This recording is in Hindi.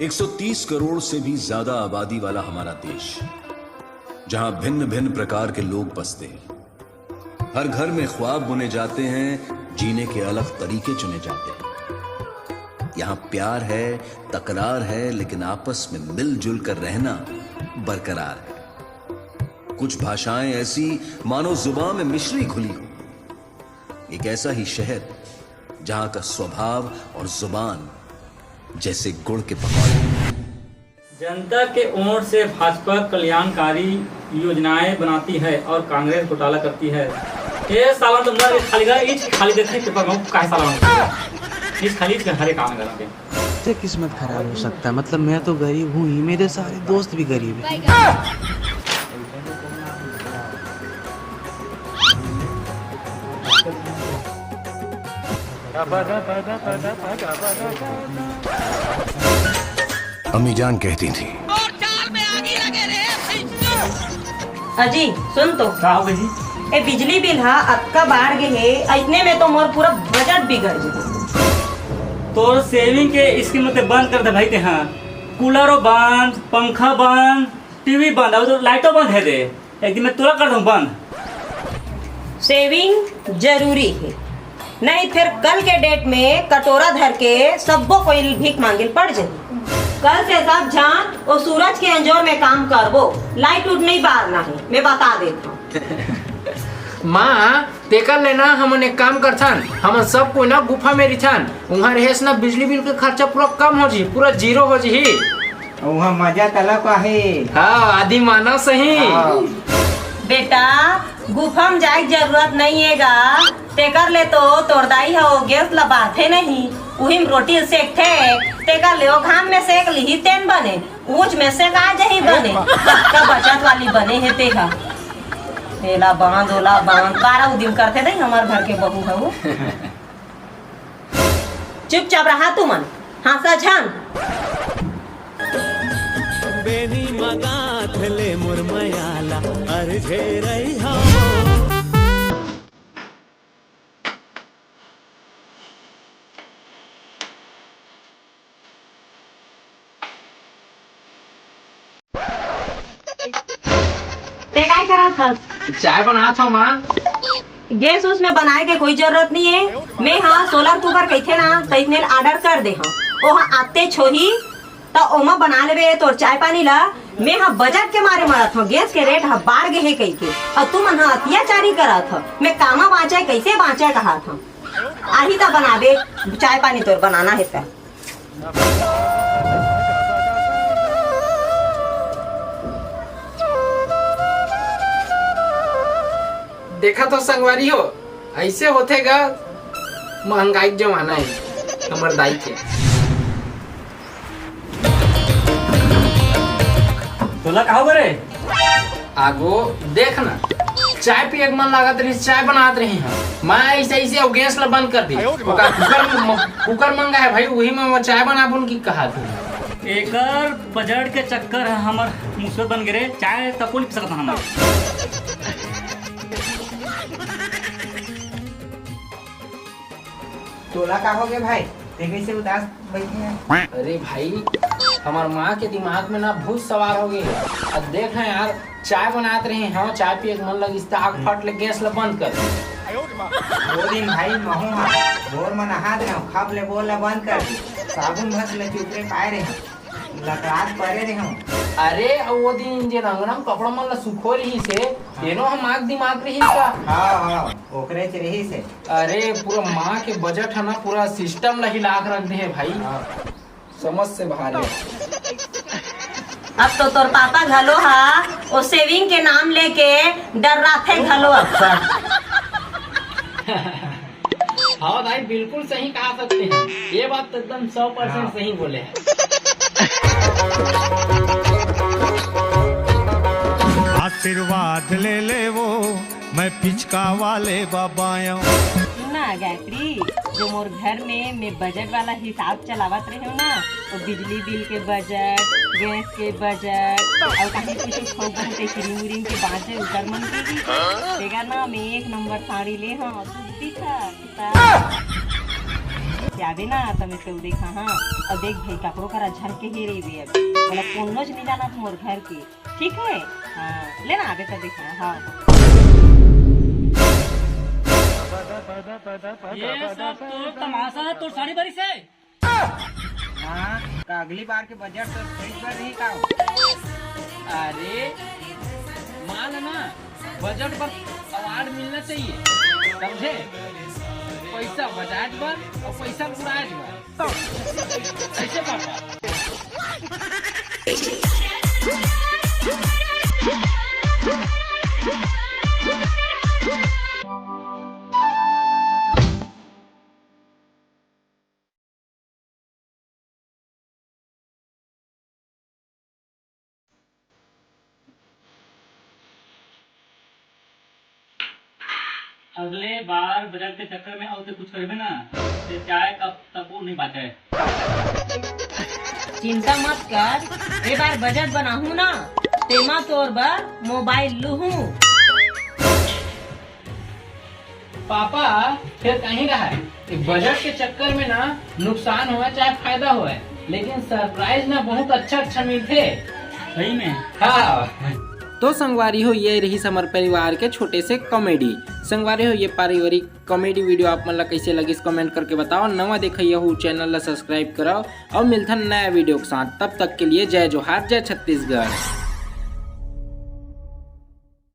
$130 करोड़ से भी ज्यादा आबादी वाला हमारा देश, जहां भिन्न भिन्न प्रकार के लोग बसते हैं। हर घर में ख्वाब बुने जाते हैं, जीने के अलग तरीके चुने जाते हैं। यहां प्यार है, तकरार है, लेकिन आपस में मिलजुल कर रहना बरकरार है। कुछ भाषाएं ऐसी मानो जुबान में मिश्री घुली हो। एक ऐसा ही शहर जहां का स्वभाव और जुबान जैसे गुड़ के पकौड़े। जनता के ओर से भाजपा कल्याणकारी योजनाएं बनाती है और कांग्रेस घोटाला करती है। ये सालन तो मर खाली देखने के पर काहे सालन इस खाली के हरे काम करते हैं। इससे किस्मत खराब हो सकता है। मतलब मैं तो गरीब हूँ ही, मेरे सारे दोस्त भी गरीब हैं। अम्मी जान कहती थी अजी सुन तो जी ए बिजली बिल हा अक्का बाढ़ गए है, इतने में तो मोर पूरा बजट बिगड़ गया। तो सेविंग के स्कीम में बंद कर दे भाई। ते हाँ कूलरो बंद, पंखा बंद, टीवी बंद, अब तो लाइटों बंद है। दे एक दिन मैं तुरंत कर दूं बंद। सेविंग जरूरी है, नहीं फिर कल के डेट में कटोरा धर के सबको कोई भीख मांगिल पड़ जाए। कल से सब जान और सूरज के अंजोर में काम करबो, लाइट उठ नहीं बारना है, मैं बता देता हूँ। माँ तेकर लेना हमन एक काम करथन, हम सब कोई ना गुफा में रिथन, वहाँ रहे ना बिजली बिल के खर्चा पूरा कम हो जी, पूरा जीरो हो जी। वहाँ मजा तलक है। हाँ आदि मानव सही। बेटा गुफा में जाए जरूरत नहीं है गा, तेकर ले तो तोड़दाई हो गैस लबाथे नहीं, वही में रोटी सेक थे, तेकर ले घाम में सेक ली तेन बने, ऊंच में सेक आ जही बने, सबका बचत वाली बने है तेहा। एला बांध ओला बांध 12 दिन करते नहीं हमारे घर के बहू है वो। चुपचाप रहा तू मन, हाँसा झान। बेनी मगाथ ले मुरमयाला अर्झे रही हो। ते काय करा था? चाय बना था माँ। गैस उसमें बनाए के कोई जरूरत नहीं है, मैं हाँ सोलर कुकर कहते ना तो इसने ऑर्डर कर दे हाँ, वो हाँ आते छोही तो ओमा बना लेबे तो चाय पानी ला। मैं हाँ बजट के मारे मरत हूँ, गैस के रेट हाँ बाढ़ गए है कही के, और तुम हाँ अत्याचारी करा था। मैं कामा बाँचे कैसे बाँचे कहा था, आही तो बनाबे चाय पानी तो बनाना है तो। देखा तो संगवारी हो, ऐसे होते गा महंगाई जमाना है हमार दाई के। तोला कहो करे आगो देखना चाय पिए के मन लागत रही, चाय बनात रही हैं। मैं ऐसे ऐसे गैस ला बंद कर दी, कुकर मंगा है भाई, वही में चाय बनाबुन की कहा थी। एकर बजट के चक्कर है हमर मुसीबत बन गए। चाय तको नहीं पी सकता हमार। तोला का हो गया भाई, ते कैसे उदास बैठे हैं? अरे भाई हमार माँ के दिमाग में ना भूत सवार हो गई। अब देख रहे यार चाय बनाते रहे, हाँ चाय पिए के मन लगी, आग फट ले गैस ला बंद कर। वो दिन भाई महू भोर में नहा दे, खब ले बोला बंद कर दी, साबुन घस ले चुपरे पाए रहे, लकड़ात परे रहे। अरे वो दिन जे रंगनम कपड़ा मन ला सुखो रही से तेनो हम आग दिमाग रही का। हाँ ओकरे च रही से। अरे पूरा माँ के बजट है ना, पूरा सिस्टम ला हिला के रख दे है भाई, समझ से बाहर है। अब तो तोर पापा घलो हा वो सेविंग के नाम लेके डर रहा थे घलो अक्सर। हाँ भाई बिल्कुल सही कहा सकते हैं, ये बात तो एकदम 100% सही बोले हैं। आशीर्वाद ले ले वो मैं पिचका वाले बाबाया। गायत्री, जो मोर घर में मैं बजट वाला हिसाब चलावत रहे हो ना, तो बिजली बिल के बजट, गैस के बजट और कहीं कुछ खूब बहुते क्रीम व्रीम के बाजे उतर मन की देखा ना, मैं 1 नंबर साड़ी ले हाँ जाबे ना तो मैं तो देखा हाँ। और देख भाई कपड़ों का झल के ही रही अब मतलब कोनो नहीं जाना मोर घर की, ठीक है हाँ लेना आगे तो देखा हाँ। ये सब तो तमाशा है, तो साड़ी बारी से हाँ तो अगली बार के बजट तो सही पर नहीं का। अरे मान ना बजट पर अवार्ड मिलना चाहिए, समझे? पैसा बजाज पर और पैसा बुराज पर ऐसे पापा। अगले बार बजट के चक्कर में और कुछ करबे ना तो चाय कब तक वो नहीं बाटे। चिंता मत कर, ए बार बजट बनाहू ना तेमा तोर बार मोबाइल लूहू। पापा फिर कहीं रहा है कि बजट के चक्कर में ना नुकसान हुआ चाहे फायदा हुआ, लेकिन सरप्राइज ना बहुत अच्छा मिलते सही में। हाँ तो संगवारी हो ये रही समर परिवार के छोटे से कॉमेडी। संगवारी हो ये पारिवारिक कॉमेडी वीडियो आप मन ला कैसे लगी कमेंट करके बताओ। नवा देखिए हो चैनल ला सब्सक्राइब कराओ और मिलता नया वीडियो के साथ। तब तक के लिए जय जोहार, जय छत्तीसगढ़।